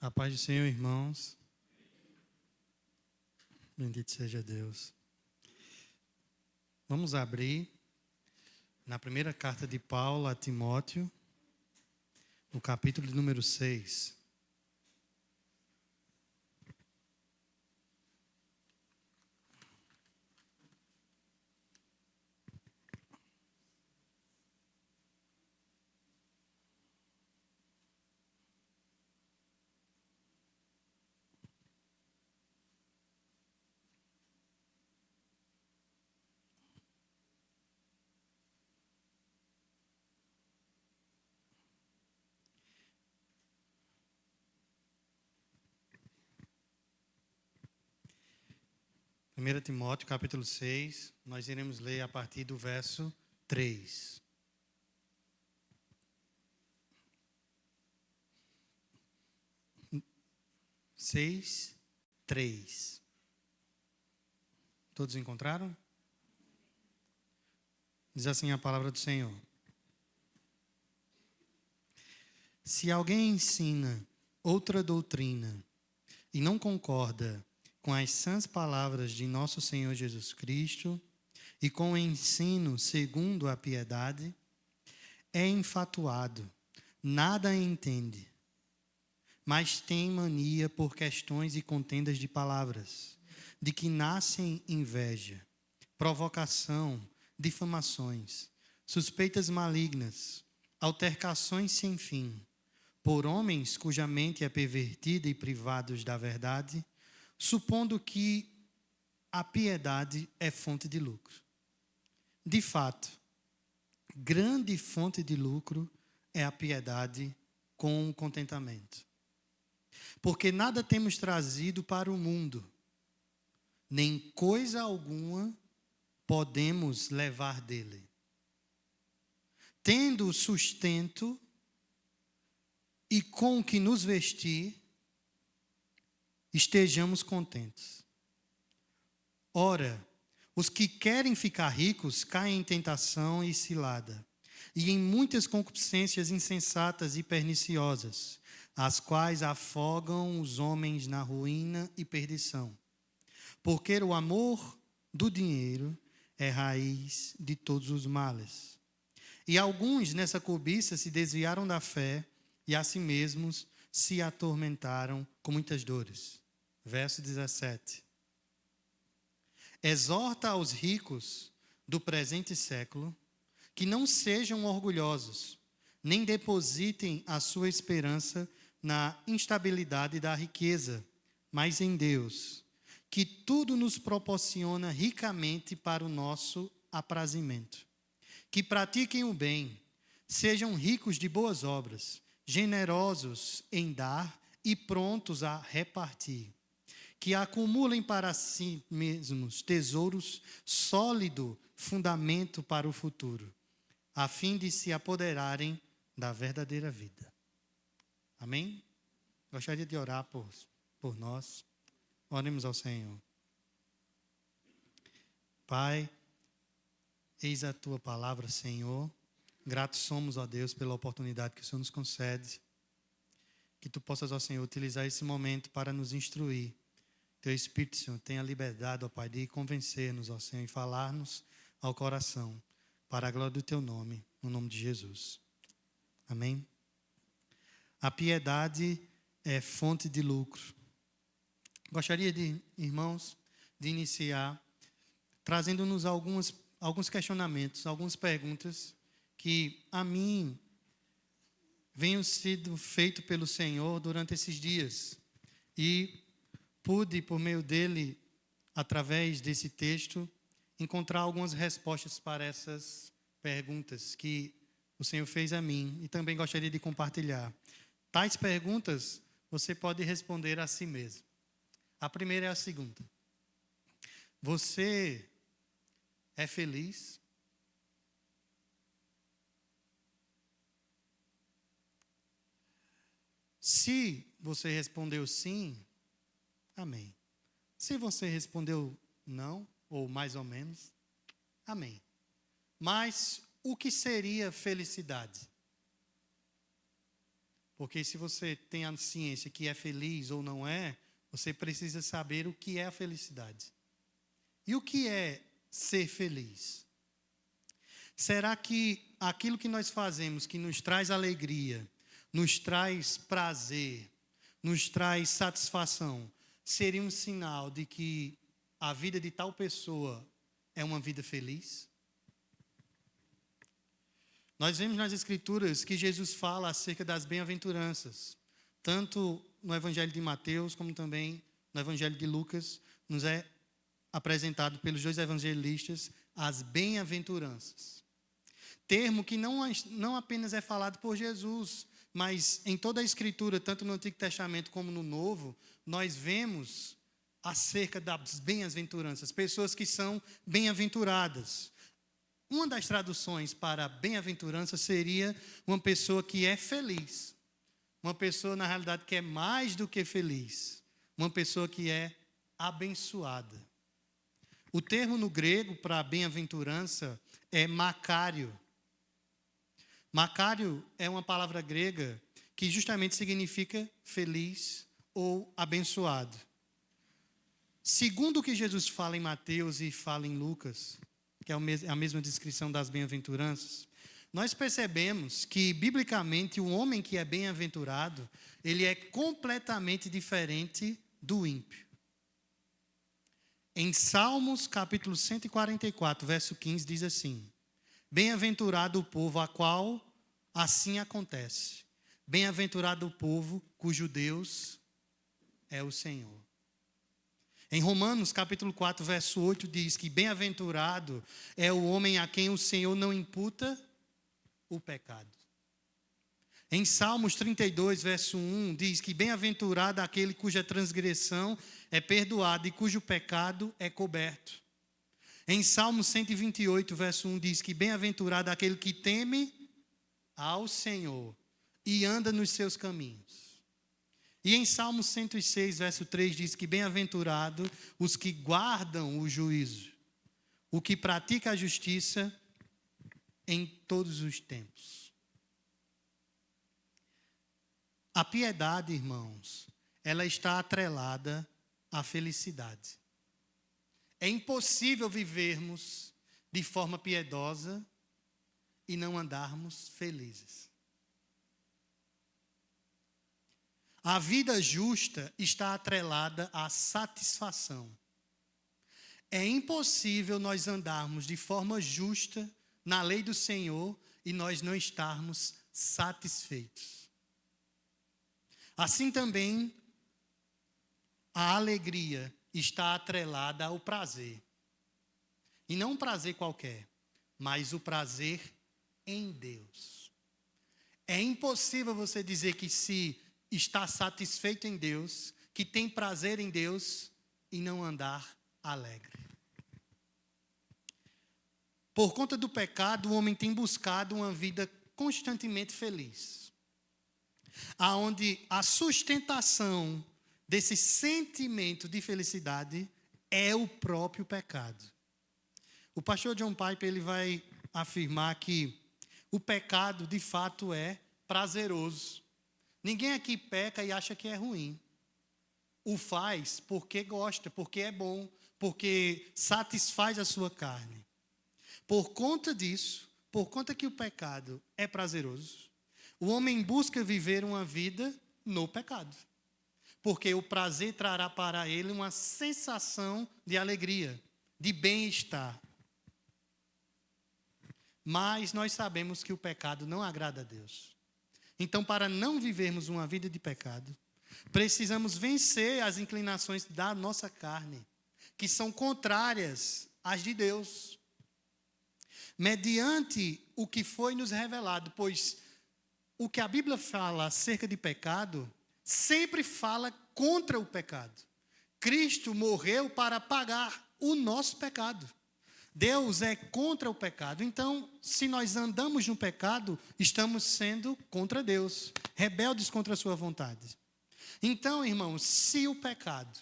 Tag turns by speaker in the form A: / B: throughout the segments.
A: A paz do Senhor, irmãos. Bendito seja Deus. Vamos abrir na primeira carta de Paulo a Timóteo, no capítulo número 6. Primeira Timóteo, capítulo 6, nós iremos ler a partir do verso 3. Seis, 3. Todos encontraram? Diz assim a palavra do Senhor. Se alguém ensina outra doutrina e não concorda com as sãs palavras de nosso Senhor Jesus Cristo e com o ensino segundo a piedade, é enfatuado, nada entende, mas tem mania por questões e contendas de palavras, de que nascem inveja, provocação, difamações, suspeitas malignas, altercações sem fim, por homens cuja mente é pervertida e privados da verdade, supondo que a piedade é fonte de lucro. De fato, grande fonte de lucro é a piedade com o contentamento. Porque nada temos trazido para o mundo, nem coisa alguma podemos levar dele. Tendo sustento e com o que nos vestir, estejamos contentes. Ora, os que querem ficar ricos caem em tentação e cilada, e em muitas concupiscências insensatas e perniciosas, as quais afogam os homens na ruína e perdição. Porque o amor do dinheiro é raiz de todos os males. E alguns nessa cobiça se desviaram da fé e a si mesmos se atormentaram com muitas dores. Verso 17. Exorta aos ricos do presente século que não sejam orgulhosos, nem depositem a sua esperança na instabilidade da riqueza, mas em Deus, que tudo nos proporciona ricamente para o nosso aprazimento. Que pratiquem o bem, sejam ricos de boas obras, generosos em dar e prontos a repartir. Que acumulem para si mesmos tesouros, sólido fundamento para o futuro, a fim de se apoderarem da verdadeira vida. Amém? Gostaria de orar por nós. Oremos ao Senhor. Pai, eis a tua palavra, Senhor. Gratos somos, ó Deus, pela oportunidade que o Senhor nos concede. Que tu possas, ó Senhor, utilizar esse momento para nos instruir. Teu Espírito, Senhor, tenha liberdade, ó Pai, de convencer-nos, ó Senhor, e falar-nos ao coração, para a glória do teu nome, no nome de Jesus. Amém? A piedade é fonte de lucro. Gostaria de, irmãos, de iniciar trazendo-nos alguns questionamentos, algumas perguntas que a mim venham sido feitos pelo Senhor durante esses dias. E pude, por meio dele, através desse texto, encontrar algumas respostas para essas perguntas que o Senhor fez a mim e também gostaria de compartilhar. Tais perguntas você pode responder a si mesmo. A primeira é a segunda. Você é feliz? Se você respondeu sim, amém. Se você respondeu não, ou mais ou menos, amém. Mas o que seria felicidade? Porque se você tem a ciência que é feliz ou não é, você precisa saber o que é a felicidade. E o que é ser feliz? Será que aquilo que nós fazemos, que nos traz alegria, nos traz prazer, nos traz satisfação, seria um sinal de que a vida de tal pessoa é uma vida feliz? Nós vemos nas Escrituras que Jesus fala acerca das bem-aventuranças. Tanto no Evangelho de Mateus, como também no Evangelho de Lucas, nos é apresentado pelos dois evangelistas as bem-aventuranças. Termo que não apenas é falado por Jesus, mas em toda a Escritura, tanto no Antigo Testamento como no Novo, nós vemos acerca das bem-aventuranças, pessoas que são bem-aventuradas. Uma das traduções para bem-aventurança seria uma pessoa que é feliz. Uma pessoa, na realidade, que é mais do que feliz. Uma pessoa que é abençoada. O termo no grego para bem-aventurança é Macário. Macário é uma palavra grega que justamente significa feliz ou abençoado. Segundo o que Jesus fala em Mateus e fala em Lucas, que é a mesma descrição das bem-aventuranças, nós percebemos que, biblicamente, o homem que é bem-aventurado, ele é completamente diferente do ímpio. Em Salmos, capítulo 144, verso 15, diz assim: bem-aventurado o povo a qual assim acontece. Bem-aventurado o povo cujo Deus é o Senhor. Em Romanos, capítulo 4, verso 8, diz que bem-aventurado é o homem a quem o Senhor não imputa o pecado. Em Salmos 32, verso 1, diz que bem-aventurado aquele cuja transgressão é perdoada e cujo pecado é coberto. Em Salmos 128, verso 1, diz que bem-aventurado aquele que teme ao Senhor e anda nos seus caminhos. E em Salmos 106, verso 3, diz que bem-aventurado os que guardam o juízo, o que pratica a justiça em todos os tempos. A piedade, irmãos, ela está atrelada à felicidade. É impossível vivermos de forma piedosa e não andarmos felizes. A vida justa está atrelada à satisfação. É impossível nós andarmos de forma justa na lei do Senhor e nós não estarmos satisfeitos. Assim também, a alegria está atrelada ao prazer. E não um prazer qualquer, mas o prazer em Deus. É impossível você dizer que se está satisfeito em Deus, que tem prazer em Deus e não andar alegre. Por conta do pecado, o homem tem buscado uma vida constantemente feliz, aonde a sustentação desse sentimento de felicidade é o próprio pecado. O pastor John Piper, ele vai afirmar que o pecado de fato é prazeroso. Ninguém aqui peca e acha que é ruim. O faz porque gosta, porque é bom, porque satisfaz a sua carne. Por conta disso, por conta que o pecado é prazeroso, o homem busca viver uma vida no pecado. Porque o prazer trará para ele uma sensação de alegria, de bem-estar. Mas nós sabemos que o pecado não agrada a Deus. Então, para não vivermos uma vida de pecado, precisamos vencer as inclinações da nossa carne, que são contrárias às de Deus. Mediante o que foi nos revelado, pois o que a Bíblia fala acerca de pecado, sempre fala contra o pecado. Cristo morreu para pagar o nosso pecado. Deus é contra o pecado. Então, se nós andamos no pecado, estamos sendo contra Deus, rebeldes contra a sua vontade. Então, irmãos, se o pecado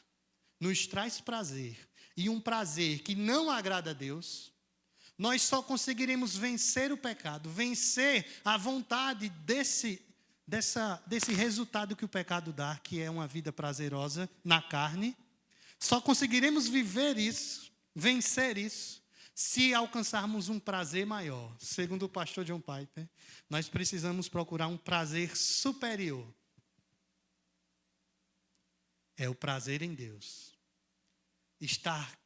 A: nos traz prazer, e um prazer que não agrada a Deus, nós só conseguiremos vencer o pecado, vencer a vontade desse resultado que o pecado dá, que é uma vida prazerosa na carne. Só conseguiremos viver isso, vencer isso, se alcançarmos um prazer maior. Segundo o pastor John Piper, nós precisamos procurar um prazer superior. É o prazer em Deus. Estar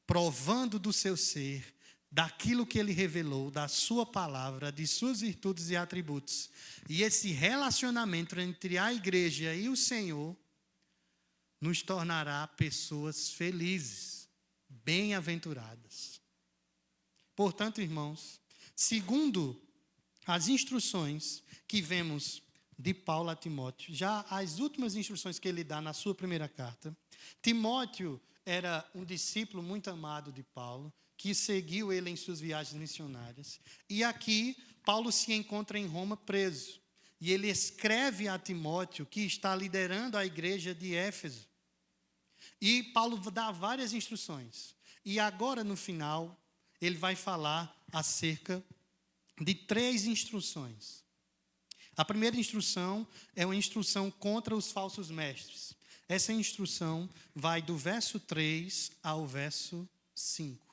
A: provando do seu ser, daquilo que Ele revelou, da sua palavra, de suas virtudes e atributos. E esse relacionamento entre a igreja e o Senhor nos tornará pessoas felizes, bem-aventuradas. Portanto, irmãos, segundo as instruções que vemos de Paulo a Timóteo, já as últimas instruções que ele dá na sua primeira carta, Timóteo era um discípulo muito amado de Paulo, que seguiu ele em suas viagens missionárias. E aqui, Paulo se encontra em Roma preso. E ele escreve a Timóteo, que está liderando a igreja de Éfeso. E Paulo dá várias instruções. E agora, no final, ele vai falar acerca de 3 instruções. A primeira instrução é uma instrução contra os falsos mestres. Essa instrução vai do verso 3 ao verso 5.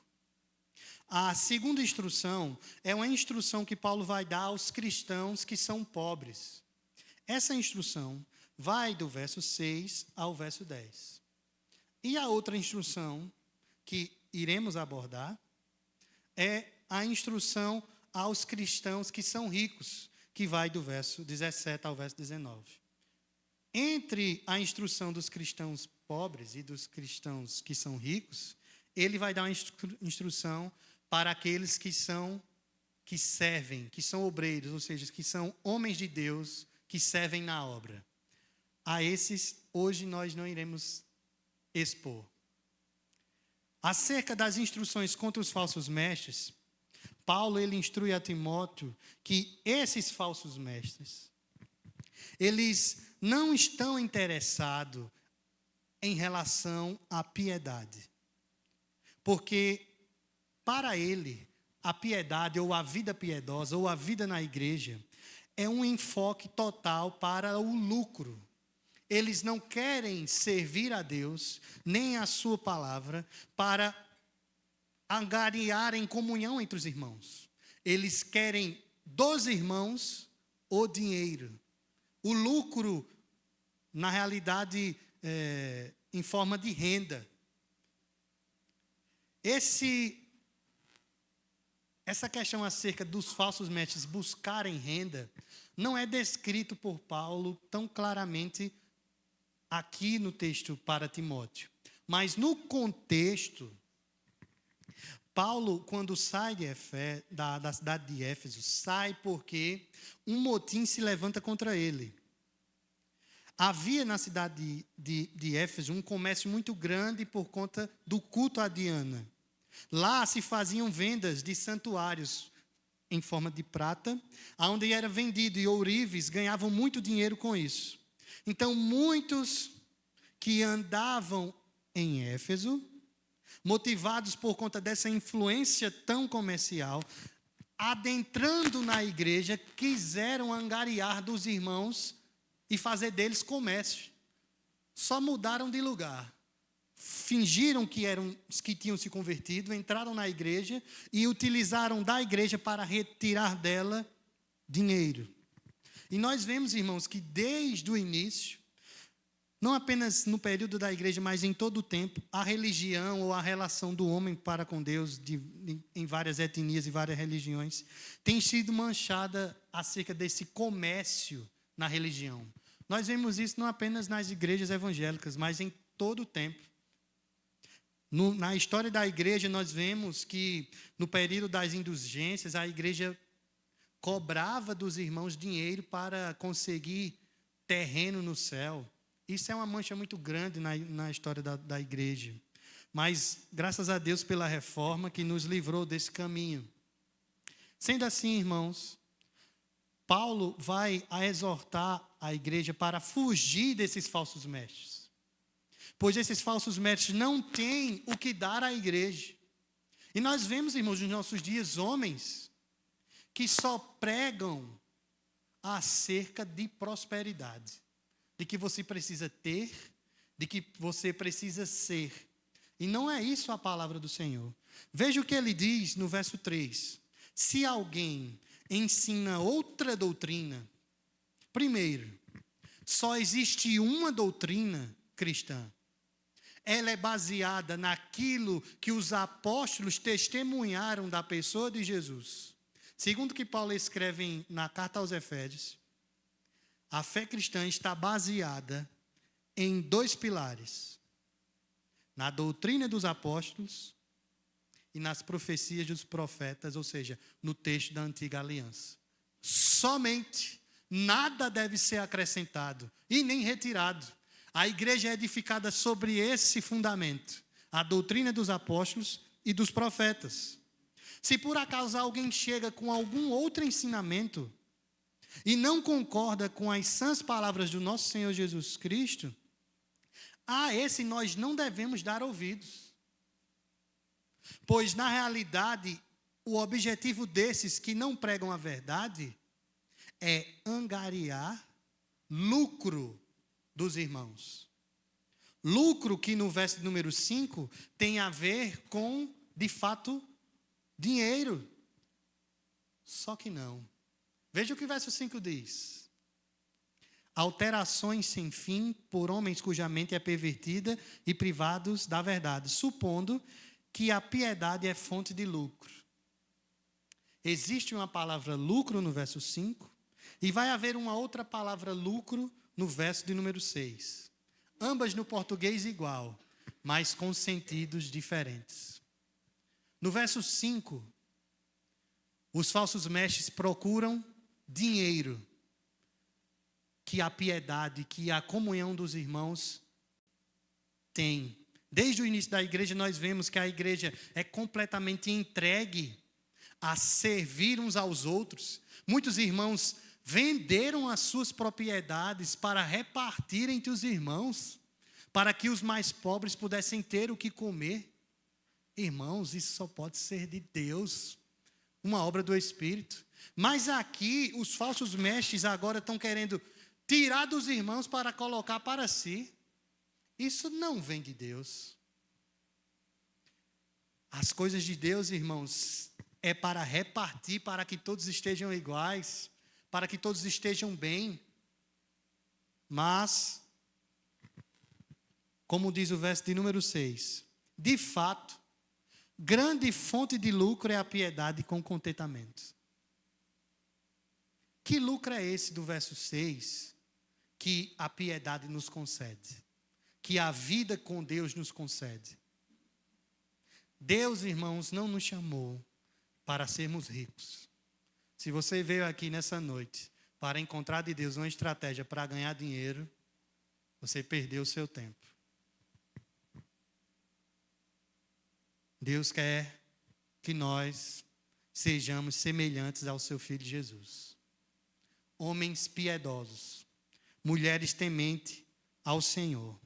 A: A segunda instrução é uma instrução que Paulo vai dar aos cristãos que são pobres. Essa instrução vai do verso 6 ao verso 10. E a outra instrução que iremos abordar é a instrução aos cristãos que são ricos, que vai do verso 17 ao verso 19. Entre a instrução dos cristãos pobres e dos cristãos que são ricos, ele vai dar uma instrução para aqueles que servem, que são obreiros, ou seja, que são homens de Deus, que servem na obra. A esses, hoje nós não iremos expor. Acerca das instruções contra os falsos mestres, Paulo ele instrui a Timóteo que esses falsos mestres, eles não estão interessados em relação à piedade. Porque para ele, a piedade ou a vida piedosa ou a vida na igreja é um enfoque total para o lucro. Eles não querem servir a Deus, nem a sua palavra, para angariar em comunhão entre os irmãos. Eles querem dos irmãos o dinheiro. O lucro, na realidade, em forma de renda. Essa questão acerca dos falsos mestres buscarem renda não é descrito por Paulo tão claramente aqui no texto para Timóteo. Mas no contexto, Paulo, quando sai da cidade de Éfeso, sai porque um motim se levanta contra ele. Havia na cidade de Éfeso um comércio muito grande por conta do culto a Diana. Lá se faziam vendas de santuários em forma de prata, onde era vendido, e ourives ganhavam muito dinheiro com isso. Então, muitos que andavam em Éfeso, motivados por conta dessa influência tão comercial, adentrando na igreja, quiseram angariar dos irmãos e fazer deles comércio. Só mudaram de lugar. Fingiram que eram os que tinham se convertido, entraram na igreja e utilizaram da igreja para retirar dela dinheiro. E nós vemos, irmãos, que desde o início, não apenas no período da igreja, mas em todo o tempo, a religião ou a relação do homem para com Deus, em várias etnias e várias religiões, tem sido manchada acerca desse comércio na religião. Nós vemos isso não apenas nas igrejas evangélicas, mas em todo o tempo. Na história da igreja, nós vemos que no período das indulgências, a igreja cobrava dos irmãos dinheiro para conseguir terreno no céu. Isso é uma mancha muito grande na história da igreja. Mas, graças a Deus pela reforma que nos livrou desse caminho. Sendo assim, irmãos, Paulo vai exortar a igreja para fugir desses falsos mestres. Pois esses falsos mestres não têm o que dar à igreja. E nós vemos, irmãos, nos nossos dias, homens que só pregam acerca de prosperidade, de que você precisa ter, de que você precisa ser. E não é isso a palavra do Senhor. Veja o que ele diz no verso 3. Se alguém ensina outra doutrina, primeiro, só existe uma doutrina cristã. Ela é baseada naquilo que os apóstolos testemunharam da pessoa de Jesus. Segundo o que Paulo escreve na carta aos Efésios, a fé cristã está baseada em 2 pilares: na doutrina dos apóstolos e nas profecias dos profetas, ou seja, no texto da antiga aliança. Somente, nada deve ser acrescentado e nem retirado. A igreja é edificada sobre esse fundamento, a doutrina dos apóstolos e dos profetas. Se por acaso alguém chega com algum outro ensinamento e não concorda com as sãs palavras do nosso Senhor Jesus Cristo, a esse nós não devemos dar ouvidos. Pois, na realidade, o objetivo desses que não pregam a verdade é angariar lucro dos irmãos. Lucro que no verso número 5 tem a ver com, de fato, dinheiro. Só que não. Veja o que o verso 5 diz. Alterações sem fim por homens cuja mente é pervertida e privados da verdade, supondo que a piedade é fonte de lucro. Existe uma palavra lucro no verso 5 e vai haver uma outra palavra lucro no verso de número 6. Ambas no português igual, mas com sentidos diferentes. No verso 5, os falsos mestres procuram dinheiro que a piedade, que a comunhão dos irmãos tem. Desde o início da igreja nós vemos que a igreja é completamente entregue a servir uns aos outros. Muitos irmãos venderam as suas propriedades para repartir entre os irmãos, para que os mais pobres pudessem ter o que comer. Irmãos, isso só pode ser de Deus, uma obra do Espírito. Mas aqui, os falsos mestres agora estão querendo tirar dos irmãos para colocar para si. Isso não vem de Deus. As coisas de Deus, irmãos, é para repartir, para que todos estejam iguais, para que todos estejam bem. Mas, como diz o verso de número 6, de fato, grande fonte de lucro é a piedade com contentamento. Que lucro é esse do verso 6 que a piedade nos concede? Que a vida com Deus nos concede? Deus, irmãos, não nos chamou para sermos ricos. Se você veio aqui nessa noite para encontrar de Deus uma estratégia para ganhar dinheiro, você perdeu o seu tempo. Deus quer que nós sejamos semelhantes ao seu Filho Jesus. Homens piedosos, mulheres tementes ao Senhor.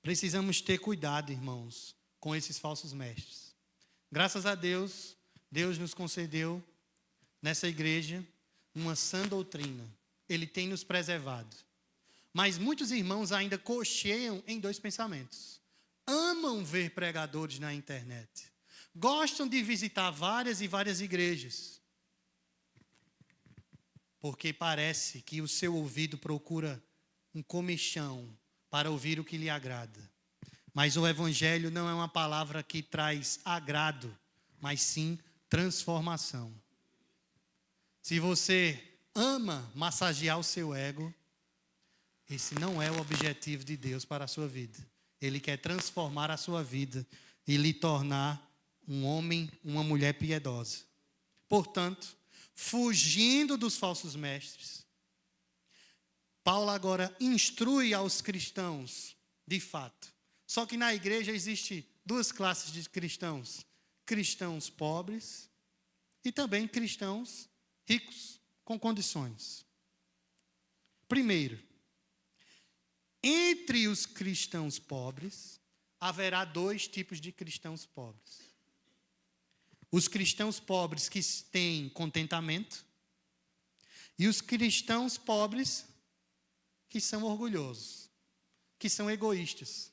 A: Precisamos ter cuidado, irmãos, com esses falsos mestres. Graças a Deus, Deus nos concedeu, nessa igreja, uma sã doutrina. Ele tem nos preservado. Mas muitos irmãos ainda cocheiam em 2 pensamentos. Amam ver pregadores na internet. Gostam de visitar várias e várias igrejas. Porque parece que o seu ouvido procura um comichão para ouvir o que lhe agrada. Mas o evangelho não é uma palavra que traz agrado, mas sim transformação. Se você ama massagear o seu ego, esse não é o objetivo de Deus para a sua vida. Ele quer transformar a sua vida e lhe tornar um homem, uma mulher piedosa. Portanto, fugindo dos falsos mestres, Paulo agora instrui aos cristãos, de fato. Só que na igreja existem 2 classes de cristãos. Cristãos pobres e também cristãos ricos, com condições. Primeiro, entre os cristãos pobres, haverá 2 tipos de cristãos pobres. os cristãos pobres que têm contentamento e os cristãos pobres que são orgulhosos, que são egoístas,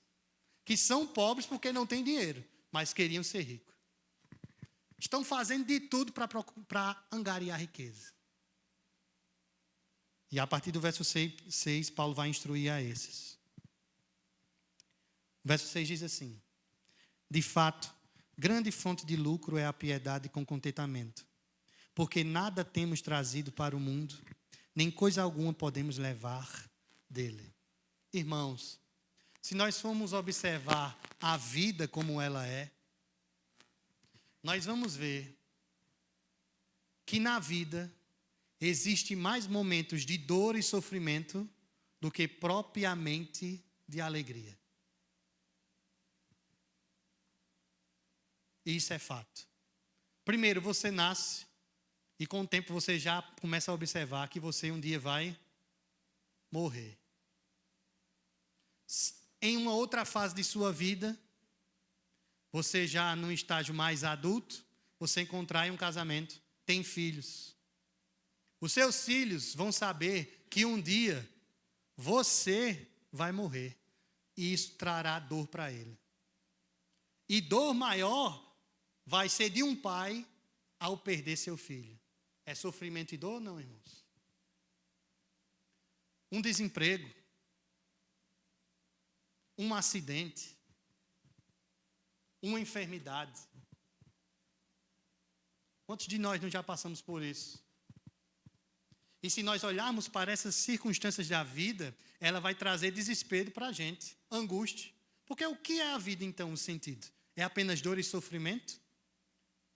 A: que são pobres porque não têm dinheiro, mas queriam ser ricos. Estão fazendo de tudo para angariar riqueza. E a partir do verso 6, Paulo vai instruir a esses. O verso 6 diz assim: de fato, grande fonte de lucro é a piedade com contentamento, porque nada temos trazido para o mundo, nem coisa alguma podemos levar dele. Irmãos, se nós formos observar a vida como ela é, nós vamos ver que na vida existe mais momentos de dor e sofrimento do que propriamente de alegria. Isso é fato. Primeiro, você nasce e com o tempo você já começa a observar que você um dia vai morrer. Em uma outra fase de sua vida, você já num estágio mais adulto, você contrai um casamento, tem filhos. Os seus filhos vão saber que um dia você vai morrer. E isso trará dor para ele. E dor maior vai ser de um pai ao perder seu filho. É sofrimento e dor, não, irmãos? Um desemprego, um acidente, uma enfermidade. Quantos de nós não já passamos por isso? E se nós olharmos para essas circunstâncias da vida, ela vai trazer desespero para a gente, angústia. Porque o que é a vida, então, o sentido? É apenas dor e sofrimento?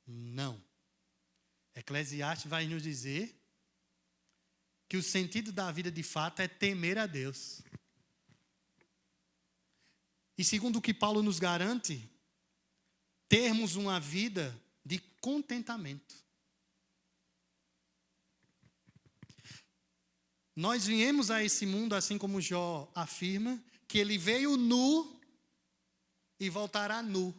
A: Não. Eclesiastes vai nos dizer que o sentido da vida, de fato, é temer a Deus. E segundo o que Paulo nos garante, termos uma vida de contentamento. Nós viemos a esse mundo, assim como Jó afirma, que ele veio nu e voltará nu.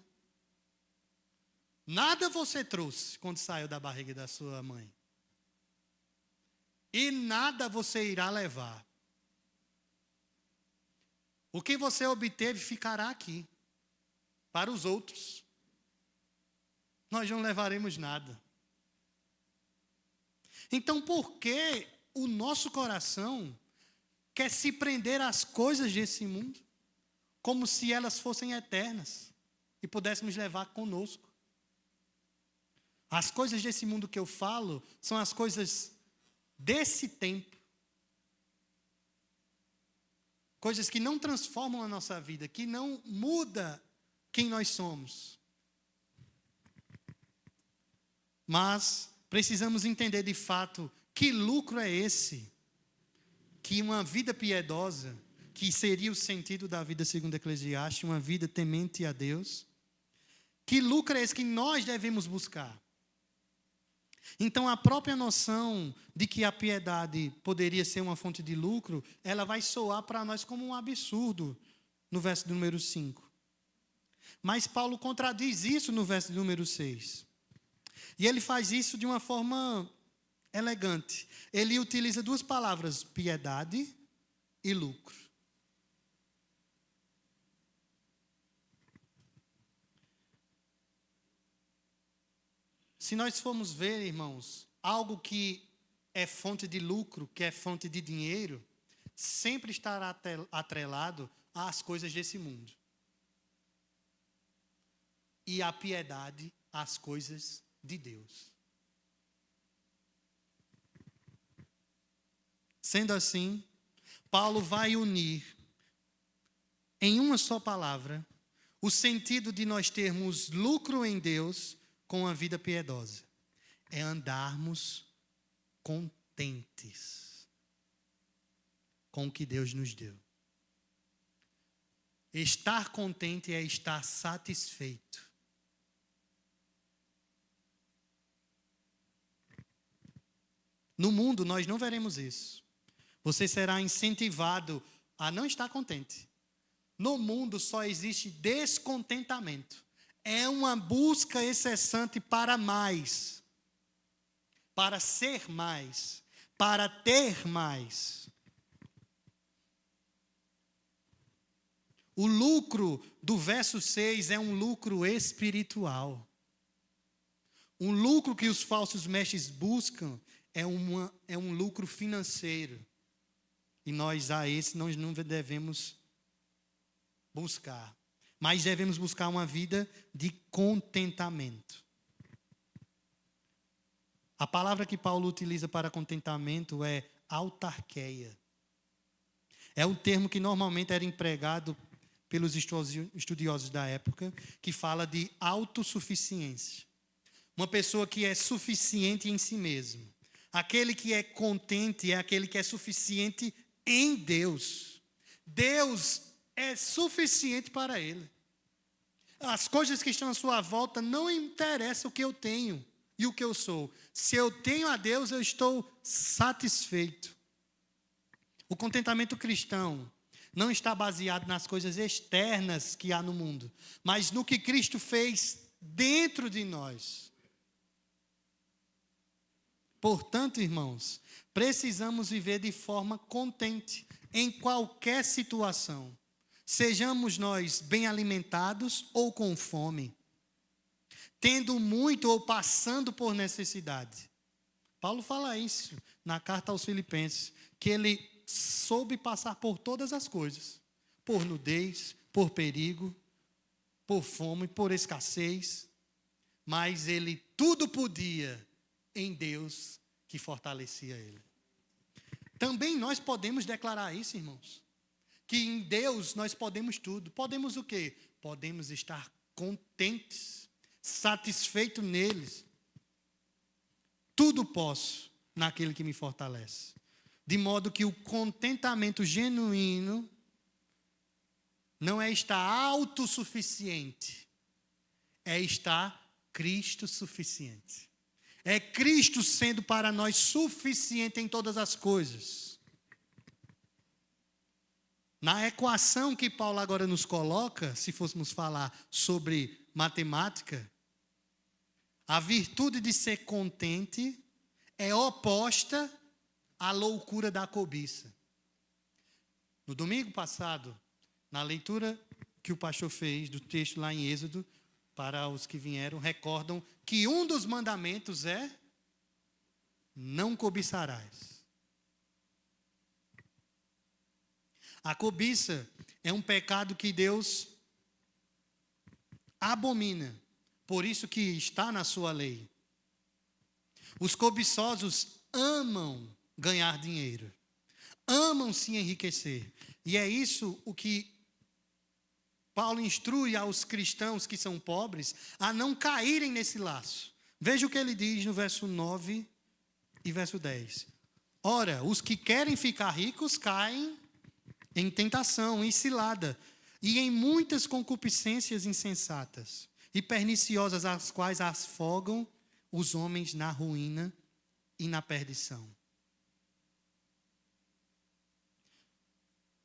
A: Nada você trouxe quando saiu da barriga da sua mãe. E nada você irá levar. O que você obteve ficará aqui, para os outros. Nós não levaremos nada. Então, por que o nosso coração quer se prender às coisas desse mundo, como se elas fossem eternas e pudéssemos levar conosco? As coisas desse mundo que eu falo são as coisas desse tempo. Coisas que não transformam a nossa vida, que não muda quem nós somos. Mas precisamos entender de fato que lucro é esse, que uma vida piedosa, que seria o sentido da vida segundo Eclesiastes, uma vida temente a Deus, que lucro é esse que nós devemos buscar? Então a própria noção de que a piedade poderia ser uma fonte de lucro, ela vai soar para nós como um absurdo no verso número 5. Mas Paulo contradiz isso no verso número 6. E ele faz isso de uma forma elegante. Ele utiliza duas palavras, piedade e lucro. Se nós formos ver, irmãos, algo que é fonte de lucro, que é fonte de dinheiro, sempre estará atrelado às coisas desse mundo. E a piedade às coisas de Deus. Sendo assim, Paulo vai unir em uma só palavra o sentido de nós termos lucro em Deus com a vida piedosa. É andarmos contentes com o que Deus nos deu. Estar contente é estar satisfeito. No mundo nós não veremos isso. Você será incentivado a não estar contente. No mundo só existe descontentamento. é uma busca incessante para mais, para ser mais, para ter mais. O lucro do verso 6 é um lucro espiritual. Um lucro que os falsos mestres buscam é um lucro financeiro. E nós a esse nós não devemos buscar. Mas devemos buscar uma vida de contentamento. A palavra que Paulo utiliza para contentamento é autarqueia. É um termo que normalmente era empregado pelos estudiosos da época, que fala de autossuficiência. Uma pessoa que é suficiente em si mesmo. Aquele que é contente é aquele que é suficiente em Deus. Deus é suficiente para ele. As coisas que estão à sua volta não interessam o que eu tenho e o que eu sou. Se eu tenho a Deus, eu estou satisfeito. O contentamento cristão não está baseado nas coisas externas que há no mundo, mas no que Cristo fez dentro de nós. Portanto, irmãos, precisamos viver de forma contente em qualquer situação. Sejamos nós bem alimentados ou com fome, tendo muito ou passando por necessidade. Paulo fala isso na carta aos Filipenses, que ele soube passar por todas as coisas, por nudez, por perigo, por fome, por escassez, mas ele tudo podia em Deus que fortalecia ele. Também nós podemos declarar isso, irmãos, que em Deus nós podemos tudo. Podemos o quê? Podemos estar contentes, satisfeitos neles. Tudo posso naquele que me fortalece. De modo que o contentamento genuíno não é estar autossuficiente, é estar Cristo suficiente. É Cristo sendo para nós suficiente em todas as coisas. Na equação que Paulo agora nos coloca, se fôssemos falar sobre matemática, a virtude de ser contente é oposta à loucura da cobiça. No domingo passado, na leitura que o pastor fez do texto lá em Êxodo, para os que vieram, recordam que um dos mandamentos é: não cobiçarás. A cobiça é um pecado que Deus abomina, por isso que está na sua lei. Os cobiçosos amam ganhar dinheiro, amam se enriquecer, e é isso o que Paulo instrui aos cristãos que são pobres a não caírem nesse laço. Veja o que ele diz no verso 9 e verso 10. Ora, os que querem ficar ricos caem em tentação, em cilada, e em muitas concupiscências insensatas e perniciosas, as quais afogam os homens na ruína e na perdição.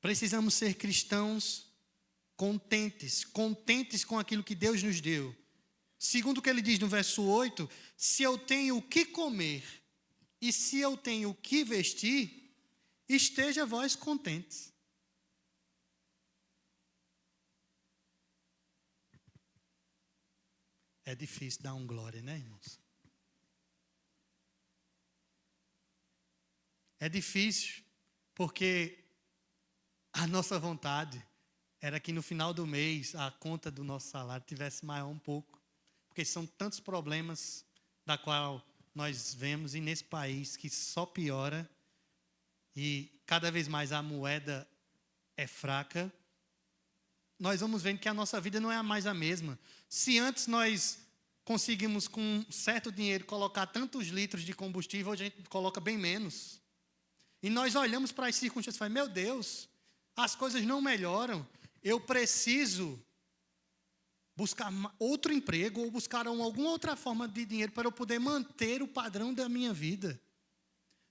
A: Precisamos ser cristãos contentes com aquilo que Deus nos deu. Segundo o que ele diz no verso 8, se eu tenho o que comer e se eu tenho o que vestir, esteja vós contentes. É difícil dar um glória, né, irmãos? É difícil, porque a nossa vontade era que no final do mês a conta do nosso salário tivesse maior um pouco. Porque são tantos problemas da qual nós vemos e nesse país que só piora e cada vez mais a moeda é fraca. Nós vamos vendo que a nossa vida não é mais a mesma. Se antes nós conseguimos com um certo dinheiro colocar tantos litros de combustível, hoje a gente coloca bem menos. E nós olhamos para as circunstâncias e falamos, meu Deus, as coisas não melhoram. Eu preciso buscar outro emprego ou buscar alguma outra forma de dinheiro para eu poder manter o padrão da minha vida.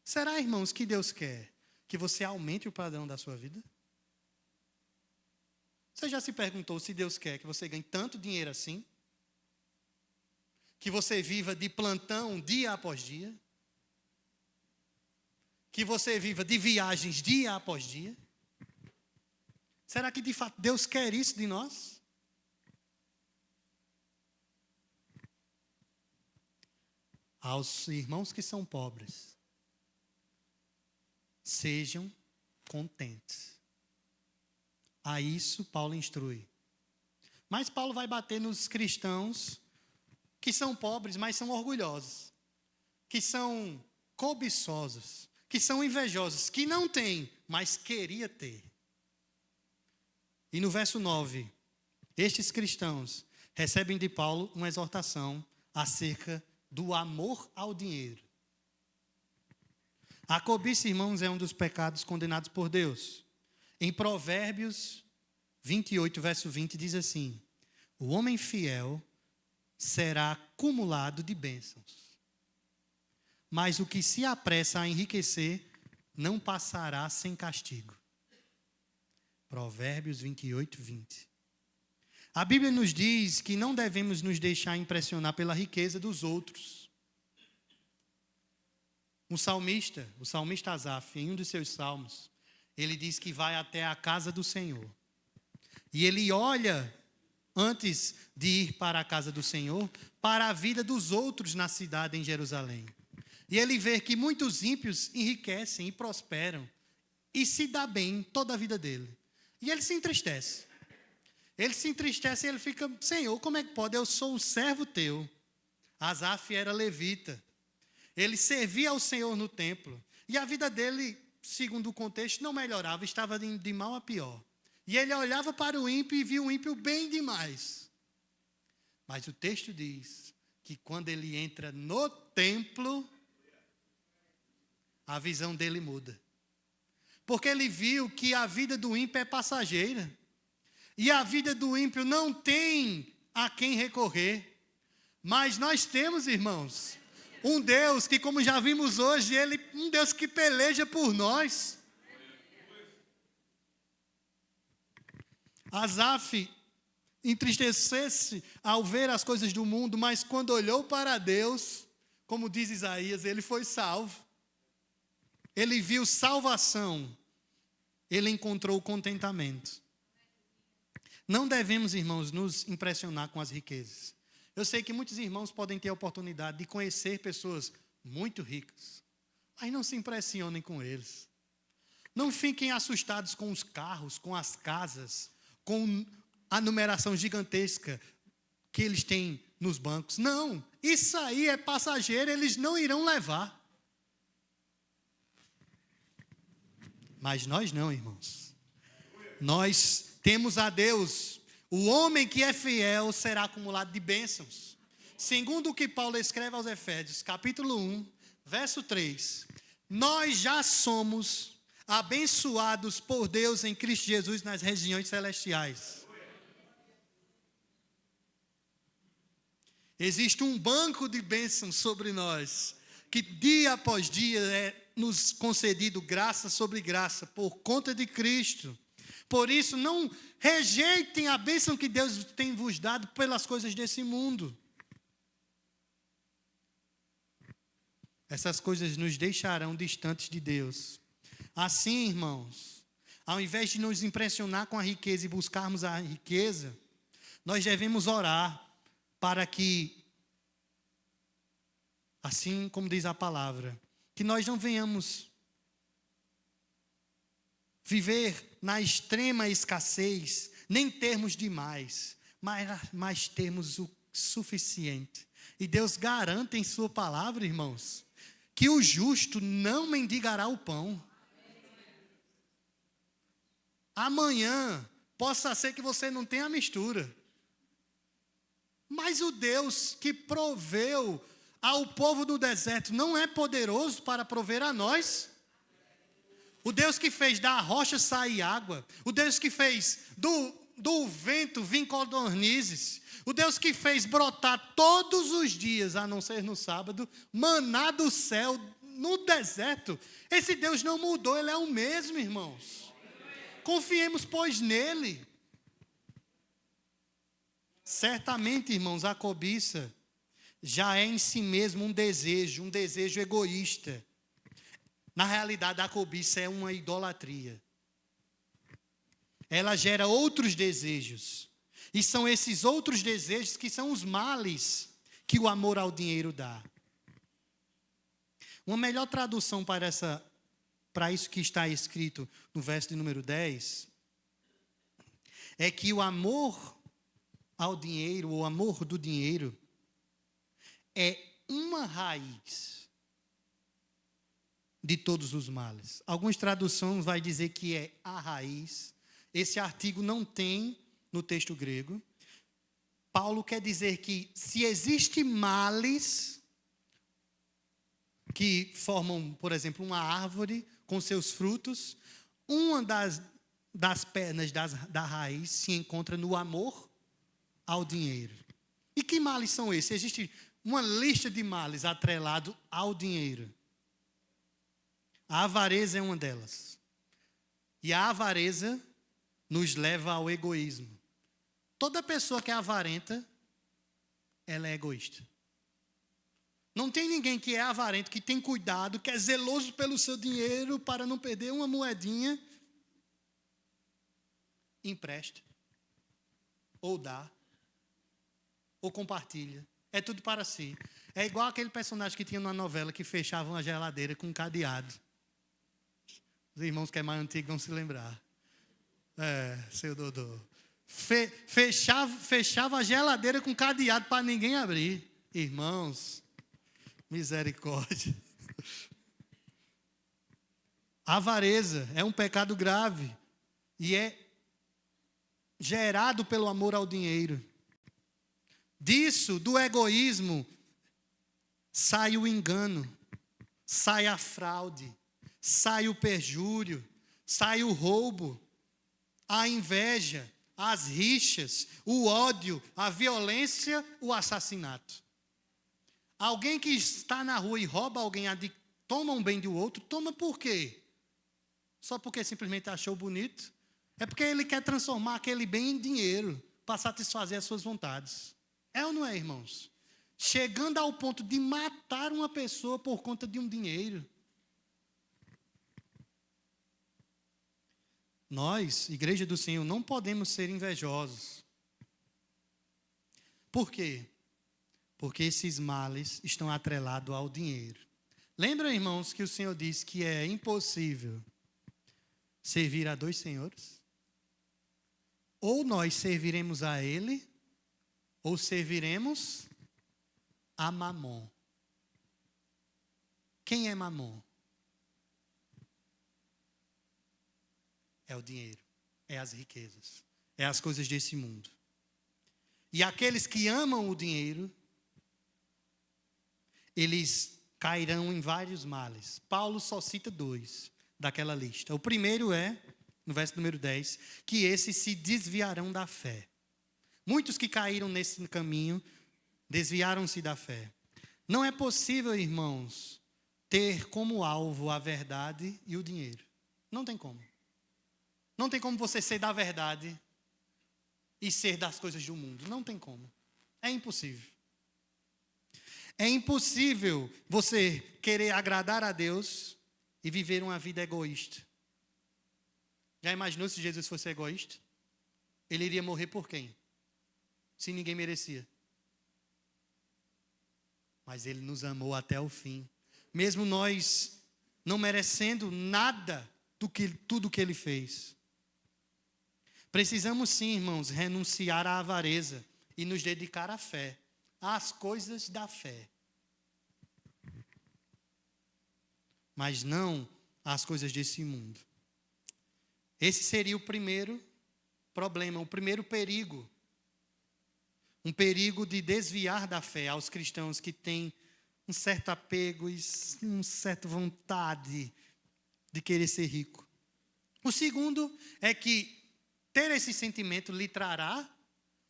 A: Será, irmãos, que Deus quer que você aumente o padrão da sua vida? Você já se perguntou se Deus quer que você ganhe tanto dinheiro assim? que você viva de plantão dia após dia? Que você viva de viagens dia após dia? Será que de fato Deus quer isso de nós? Aos irmãos que são pobres, sejam contentes. A isso Paulo instrui. Mas Paulo vai bater nos cristãos que são pobres, mas são orgulhosos, que são cobiçosos, que são invejosos, que não têm, mas queria ter. E no verso 9, estes cristãos recebem de Paulo uma exortação acerca do amor ao dinheiro. A cobiça, irmãos, é um dos pecados condenados por Deus. Em Provérbios 28, verso 20, diz assim: o homem fiel será acumulado de bênçãos, mas o que se apressa a enriquecer não passará sem castigo. Provérbios 28, 20. A Bíblia nos diz que não devemos nos deixar impressionar pela riqueza dos outros. O salmista Asaf, em um dos seus salmos, ele diz que vai até a casa do Senhor. E ele olha, antes de ir para a casa do Senhor, para a vida dos outros na cidade em Jerusalém. E ele vê que muitos ímpios enriquecem e prosperam, e se dá bem toda a vida dele. E ele se entristece. Ele se entristece e ele fica: Senhor, como é que pode? Eu sou um servo teu. Asaf era levita. Ele servia ao Senhor no templo. E a vida dele, segundo o contexto, não melhorava, estava de mal a pior. E ele olhava para o ímpio e via o ímpio bem demais. Mas o texto diz que quando ele entra no templo, a visão dele muda. Porque ele viu que a vida do ímpio é passageira. E a vida do ímpio não tem a quem recorrer. Mas nós temos, irmãos, um Deus que, como já vimos hoje, um Deus que peleja por nós. Asaf entristecesse ao ver as coisas do mundo, mas quando olhou para Deus, como diz Isaías, ele foi salvo. Ele viu salvação. Ele encontrou contentamento. Não devemos, irmãos, nos impressionar com as riquezas. Eu sei que muitos irmãos podem ter a oportunidade de conhecer pessoas muito ricas, mas não se impressionem com eles. Não fiquem assustados com os carros, com as casas, com a numeração gigantesca que eles têm nos bancos. Não, isso aí é passageiro, eles não irão levar. Mas nós não, irmãos. Nós temos a Deus. O homem que é fiel será acumulado de bênçãos. Segundo o que Paulo escreve aos Efésios, capítulo 1, verso 3. Nós já somos abençoados por Deus em Cristo Jesus nas regiões celestiais. Existe um banco de bênçãos sobre nós, que dia após dia é nos concedido graça sobre graça, por conta de Cristo. Por isso, não rejeitem a bênção que Deus tem vos dado pelas coisas desse mundo. Essas coisas nos deixarão distantes de Deus. Assim, irmãos, ao invés de nos impressionar com a riqueza e buscarmos a riqueza, nós devemos orar para que, assim como diz a palavra, que nós não venhamos viver na extrema escassez, nem termos demais, mas termos o suficiente. E Deus garante em sua palavra, irmãos, que o justo não mendigará o pão. Amanhã possa ser que você não tenha mistura, mas o Deus que proveu ao povo do deserto não é poderoso para prover a nós? O Deus que fez da rocha sair água, o Deus que fez do vento vir codornizes, o Deus que fez brotar todos os dias, a não ser no sábado, maná do céu no deserto, esse Deus não mudou, Ele é o mesmo, irmãos. Confiemos, pois, nele. Certamente, irmãos, a cobiça já é em si mesmo um desejo egoísta. Na realidade, a cobiça é uma idolatria. Ela gera outros desejos. E são esses outros desejos que são os males que o amor ao dinheiro dá. Uma melhor tradução para isso que está escrito no verso de número 10 é que o amor ao dinheiro, o amor do dinheiro, é uma raiz de todos os males. Algumas traduções vai dizer que é a raiz. Esse artigo não tem no texto grego. Paulo quer dizer que se existe males que formam, por exemplo, uma árvore com seus frutos, uma das pernas da raiz se encontra no amor ao dinheiro. E que males são esses? Existe uma lista de males atrelado ao dinheiro. A avareza é uma delas. E a avareza nos leva ao egoísmo. Toda pessoa que é avarenta, ela é egoísta. Não tem ninguém que é avarento, que tem cuidado, que é zeloso pelo seu dinheiro para não perder uma moedinha. Empresta. Ou dá. Ou compartilha. É tudo para si. É igual aquele personagem que tinha numa novela que fechava uma geladeira com um cadeado. Os irmãos que é mais antigo vão se lembrar. Seu Dodô. Fechava a geladeira com cadeado para ninguém abrir. Irmãos, misericórdia. A avareza é um pecado grave e é gerado pelo amor ao dinheiro. Disso, do egoísmo, sai o engano, sai a fraude, sai o perjúrio, sai o roubo, a inveja, as rixas, o ódio, a violência, o assassinato. Alguém que está na rua e rouba alguém, toma um bem do outro, toma por quê? Só porque simplesmente achou bonito? É porque ele quer transformar aquele bem em dinheiro, para satisfazer as suas vontades. É ou não é, irmãos? Chegando ao ponto de matar uma pessoa por conta de um dinheiro. Nós, Igreja do Senhor, não podemos ser invejosos. Por quê? Porque esses males estão atrelados ao dinheiro. Lembra, irmãos, que o Senhor disse que é impossível servir a dois senhores? Ou nós serviremos a Ele, ou serviremos a Mamon. Quem é Mamon? É o dinheiro, é as riquezas, é as coisas desse mundo. E aqueles que amam o dinheiro, eles cairão em vários males. Paulo só cita 2 daquela lista. O primeiro é, no verso número 10, que esses se desviarão da fé. Muitos que caíram nesse caminho, desviaram-se da fé. Não é possível, irmãos, ter como alvo a verdade e o dinheiro. Não tem como. Não tem como você ser da verdade e ser das coisas do mundo. Não tem como. É impossível. É impossível você querer agradar a Deus e viver uma vida egoísta. Já imaginou se Jesus fosse egoísta? Ele iria morrer por quem? Se ninguém merecia. Mas Ele nos amou até o fim. Mesmo nós não merecendo nada tudo que Ele fez. Precisamos sim, irmãos, renunciar à avareza e nos dedicar à fé, às coisas da fé. Mas não às coisas desse mundo. Esse seria o primeiro problema, o primeiro perigo. Um perigo de desviar da fé aos cristãos que têm um certo apego e uma certa vontade de querer ser rico. O segundo é que ter esse sentimento lhe trará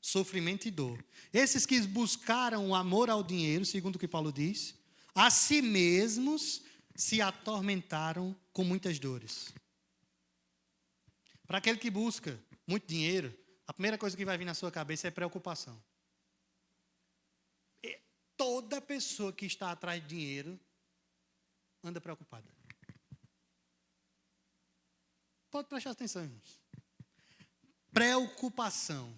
A: sofrimento e dor. Esses que buscaram o amor ao dinheiro, segundo o que Paulo diz, a si mesmos se atormentaram com muitas dores. Para aquele que busca muito dinheiro, a primeira coisa que vai vir na sua cabeça é preocupação. toda pessoa que está atrás de dinheiro anda preocupada. Pode prestar atenção, irmãos. Preocupação.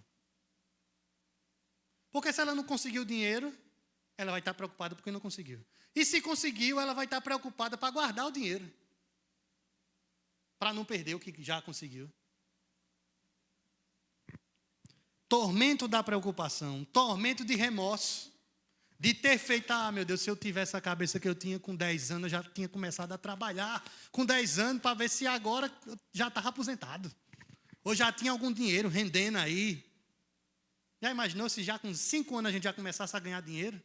A: Porque se ela não conseguiu dinheiro, ela vai estar preocupada porque não conseguiu. E se conseguiu, ela vai estar preocupada para guardar o dinheiro. Para não perder o que já conseguiu. Tormento da preocupação, tormento de remorso. De ter feito, meu Deus, se eu tivesse a cabeça que eu tinha com 10 anos, eu já tinha começado a trabalhar com 10 anos para ver se agora eu já estava aposentado. Ou já tinha algum dinheiro rendendo aí. Já imaginou se já com 5 anos a gente já começasse a ganhar dinheiro?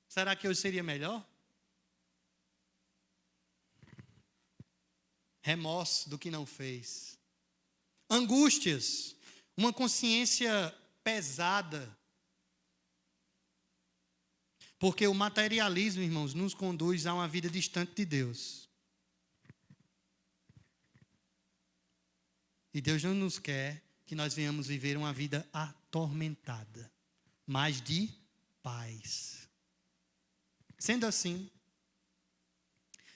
A: Será que hoje seria melhor? Remorso do que não fez. Angústias, uma consciência pesada. Porque o materialismo, irmãos, nos conduz a uma vida distante de Deus. E Deus não nos quer que nós venhamos viver uma vida atormentada, mas de paz. Sendo assim,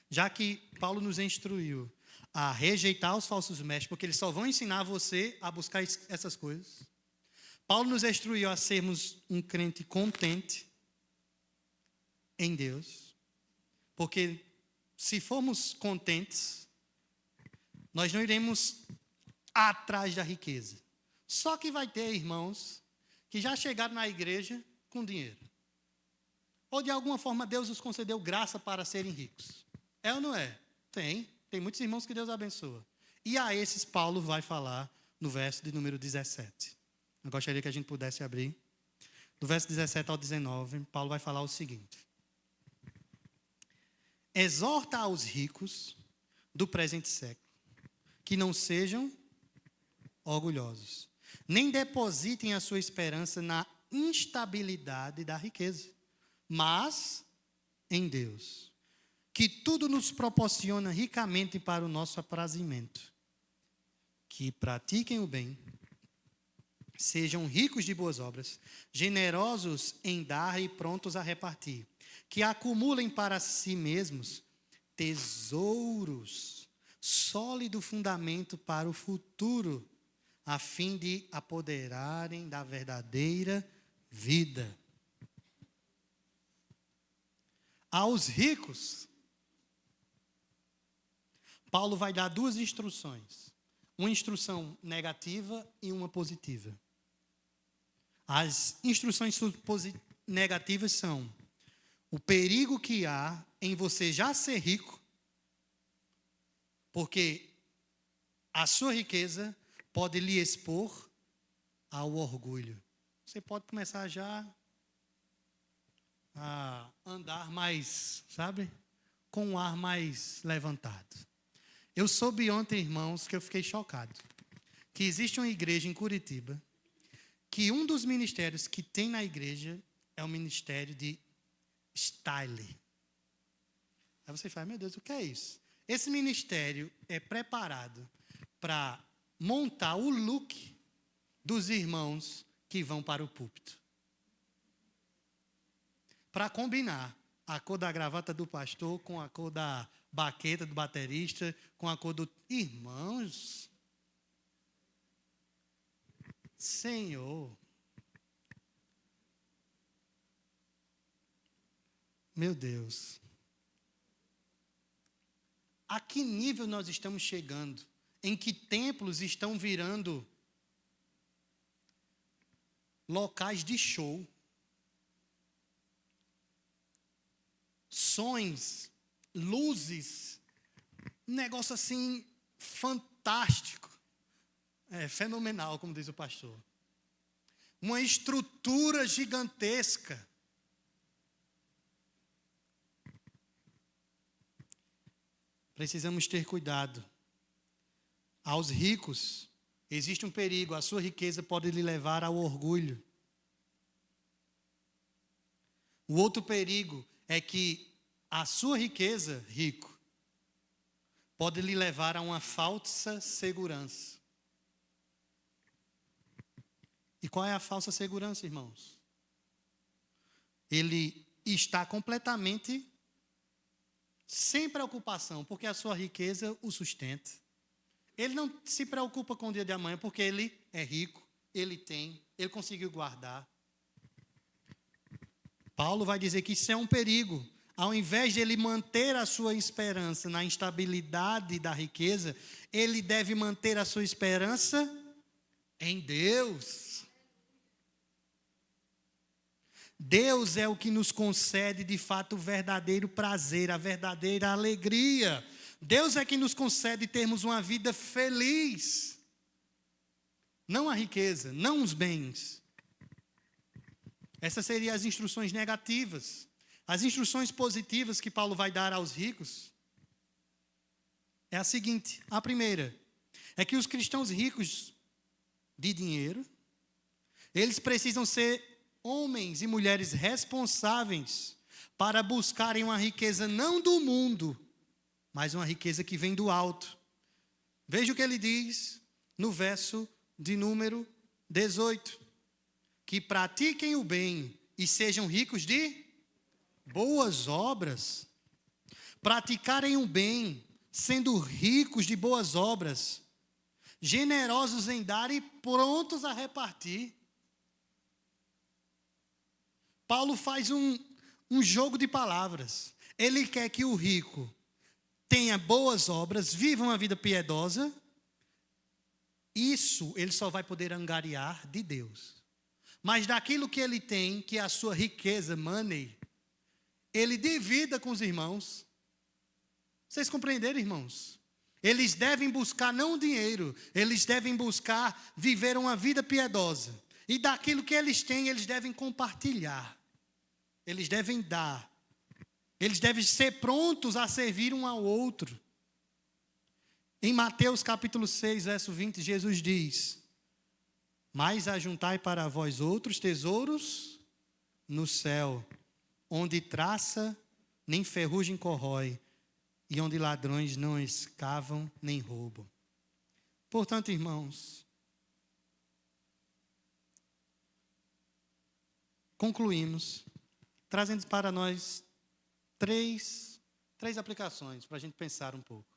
A: já que Paulo nos instruiu a rejeitar os falsos mestres, porque eles só vão ensinar você a buscar essas coisas. Paulo nos instruiu a sermos um crente contente em Deus, porque se formos contentes, nós não iremos atrás da riqueza. Só que vai ter irmãos que já chegaram na igreja com dinheiro. Ou de alguma forma Deus os concedeu graça para serem ricos. É ou não é? Tem muitos irmãos que Deus abençoa. E a esses Paulo vai falar no verso de número 17. Eu gostaria que a gente pudesse abrir. Do verso 17 ao 19, Paulo vai falar o seguinte: exorta aos ricos do presente século que não sejam orgulhosos, nem depositem a sua esperança na instabilidade da riqueza, mas em Deus, que tudo nos proporciona ricamente para o nosso aprazimento. Que pratiquem o bem, sejam ricos de boas obras, generosos em dar e prontos a repartir, que acumulem para si mesmos tesouros, sólido fundamento para o futuro, a fim de apoderarem da verdadeira vida. Aos ricos, Paulo vai dar duas instruções. Uma instrução negativa e uma positiva. As instruções negativas são o perigo que há em você já ser rico, porque a sua riqueza pode lhe expor ao orgulho. Você pode começar já a andar mais, sabe, com um ar mais levantado. Eu soube ontem, irmãos, que eu fiquei chocado, que existe uma igreja em Curitiba, que um dos ministérios que tem na igreja é o ministério de style. Aí você fala, meu Deus, o que é isso? Esse ministério é preparado para montar o look dos irmãos que vão para o púlpito. Para combinar a cor da gravata do pastor com a cor da baqueta do baterista, com a cor do... Irmãos, Senhor, meu Deus, a que nível nós estamos chegando? Em que templos estão virando locais de show? Sons, luzes, um negócio assim fantástico, fenomenal, como diz o pastor. Uma estrutura gigantesca. Precisamos ter cuidado. Aos ricos, existe um perigo, a sua riqueza pode lhe levar ao orgulho. O outro perigo é que a sua riqueza, rico, pode lhe levar a uma falsa segurança. E qual é a falsa segurança, irmãos? Ele está completamente sem preocupação, porque a sua riqueza o sustenta. Ele não se preocupa com o dia de amanhã, porque ele é rico, ele tem, ele conseguiu guardar. Paulo vai dizer que isso é um perigo. Ao invés de ele manter a sua esperança na instabilidade da riqueza, ele deve manter a sua esperança em Deus. Deus é o que nos concede, de fato, o verdadeiro prazer, a verdadeira alegria. Deus é que nos concede termos uma vida feliz. Não a riqueza, não os bens. Essas seriam as instruções negativas. As instruções positivas que Paulo vai dar aos ricos é a seguinte. A primeira é que os cristãos ricos de dinheiro, eles precisam ser homens e mulheres responsáveis para buscarem uma riqueza não do mundo, mas uma riqueza que vem do alto. Veja o que ele diz no verso de número 18. Que pratiquem o bem e sejam ricos de boas obras. Praticarem o bem, sendo ricos de boas obras, generosos em dar e prontos a repartir. Paulo faz um jogo de palavras. Ele quer que o rico tenha boas obras, viva uma vida piedosa. Isso ele só vai poder angariar de Deus. Mas daquilo que ele tem, que é a sua riqueza, money, ele divida com os irmãos. Vocês compreenderam, irmãos? Eles devem buscar não o dinheiro, eles devem buscar viver uma vida piedosa. E daquilo que eles têm, eles devem compartilhar. Eles devem dar. Eles devem ser prontos a servir um ao outro. Em Mateus capítulo 6, verso 20, Jesus diz: mas ajuntai para vós outros tesouros no céu, onde traça nem ferrugem corrói, e onde ladrões não escavam nem roubam. Portanto, irmãos, concluímos, trazendo para nós três aplicações, para a gente pensar um pouco.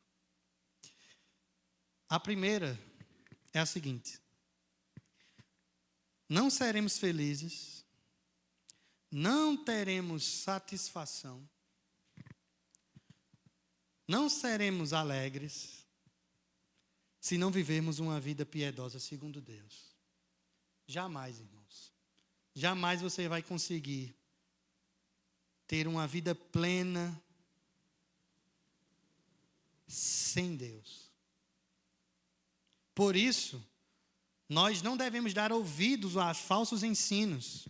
A: A primeira é a seguinte: não seremos felizes, não teremos satisfação, não seremos alegres, se não vivermos uma vida piedosa segundo Deus. Jamais, irmãos. Jamais você vai conseguir ter uma vida plena sem Deus. Por isso, nós não devemos dar ouvidos a falsos ensinos,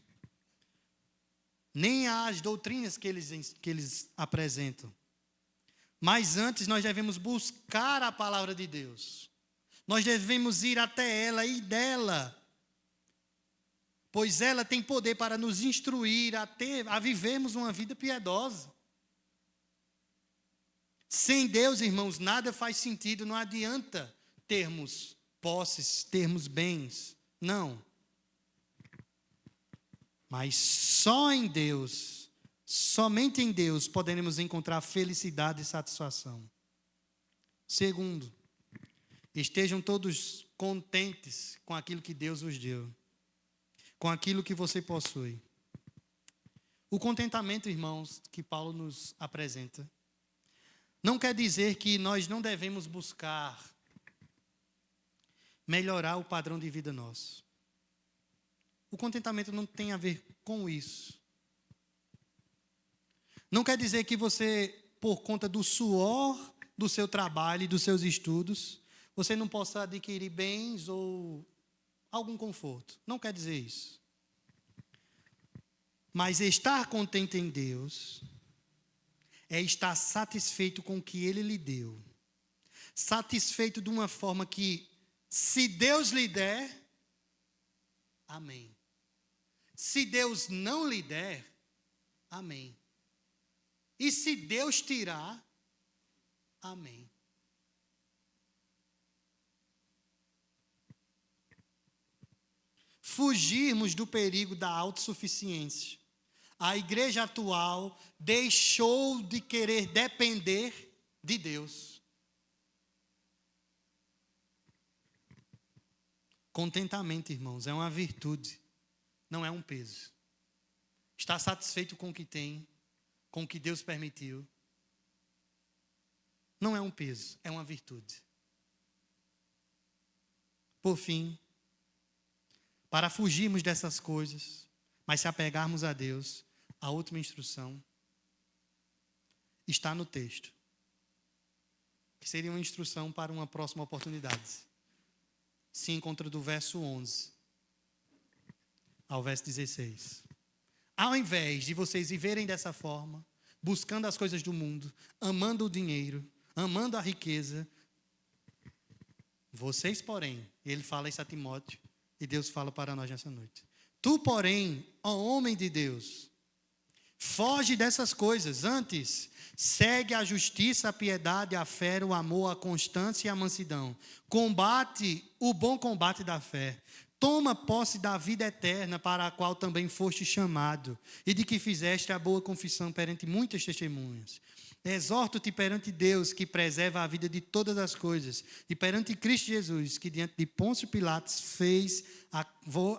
A: nem às doutrinas que eles apresentam. Mas antes nós devemos buscar a palavra de Deus. Nós devemos ir até ela e dela, pois ela tem poder para nos instruir a vivermos uma vida piedosa. Sem Deus, irmãos, nada faz sentido, não adianta termos posses, termos bens, não. Mas só em Deus, somente em Deus, poderemos encontrar felicidade e satisfação. Segundo, estejam todos contentes com aquilo que Deus vos deu, com aquilo que você possui. O contentamento, irmãos, que Paulo nos apresenta, não quer dizer que nós não devemos buscar melhorar o padrão de vida nosso. O contentamento não tem a ver com isso. Não quer dizer que você, por conta do suor do seu trabalho e dos seus estudos, você não possa adquirir bens ou algum conforto. Não quer dizer isso. Mas estar contente em Deus é estar satisfeito com o que Ele lhe deu. Satisfeito de uma forma que, se Deus lhe der, amém. Se Deus não lhe der, amém. E se Deus tirar, amém. Fugirmos do perigo da autossuficiência, a igreja atual deixou de querer depender de Deus. Contentamento, irmãos, é uma virtude, não é um peso. Estar satisfeito com o que tem, com o que Deus permitiu, não é um peso, é uma virtude. Por fim, para fugirmos dessas coisas, mas se apegarmos a Deus, a última instrução está no texto, que seria uma instrução para uma próxima oportunidade. Se encontra do verso 11 ao verso 16. Ao invés de vocês viverem dessa forma, buscando as coisas do mundo, amando o dinheiro, amando a riqueza, vocês, porém, ele fala isso a Timóteo, e Deus fala para nós nessa noite. Tu, porém, ó homem de Deus, foge dessas coisas. Antes, segue a justiça, a piedade, a fé, o amor, a constância e a mansidão. Combate o bom combate da fé. Toma posse da vida eterna, para a qual também foste chamado, e de que fizeste a boa confissão perante muitas testemunhas. Exorto-te perante Deus, que preserva a vida de todas as coisas, e perante Cristo Jesus, que diante de Pôncio Pilatos fez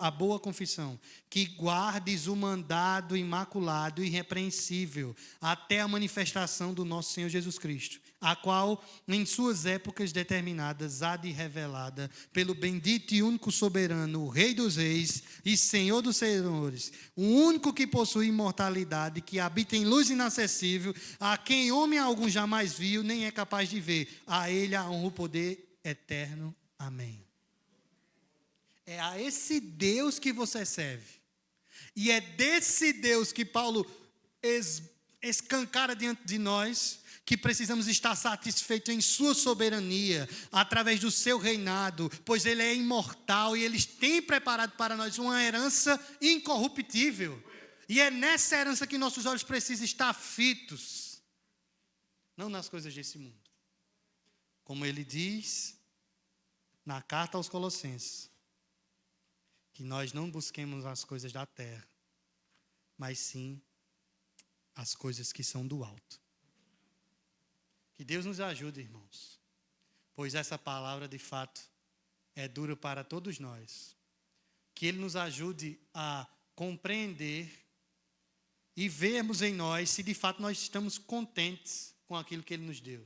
A: a boa confissão, que guardes o mandado imaculado e irrepreensível até a manifestação do nosso Senhor Jesus Cristo, a qual, em suas épocas determinadas, há de revelada pelo bendito e único soberano, o Rei dos Reis e Senhor dos Senhores, o único que possui imortalidade, que habita em luz inacessível, a quem homem algum jamais viu, nem é capaz de ver. A ele a honra, o poder eterno. Amém. É a esse Deus que você serve. E é desse Deus que Paulo escancara diante de nós, que precisamos estar satisfeitos em sua soberania, através do seu reinado, pois ele é imortal e ele tem preparado para nós uma herança incorruptível. E é nessa herança que nossos olhos precisam estar fitos, não nas coisas desse mundo. Como ele diz na carta aos Colossenses, que nós não busquemos as coisas da terra, mas sim as coisas que são do alto. Que Deus nos ajude, irmãos, pois essa palavra de fato é dura para todos nós. Que Ele nos ajude a compreender e vermos em nós se de fato nós estamos contentes com aquilo que Ele nos deu.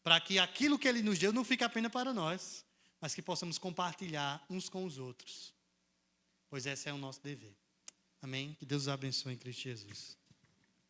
A: Para que aquilo que Ele nos deu não fique apenas para nós, mas que possamos compartilhar uns com os outros. Pois esse é o nosso dever. Amém? Que Deus os abençoe em Cristo Jesus.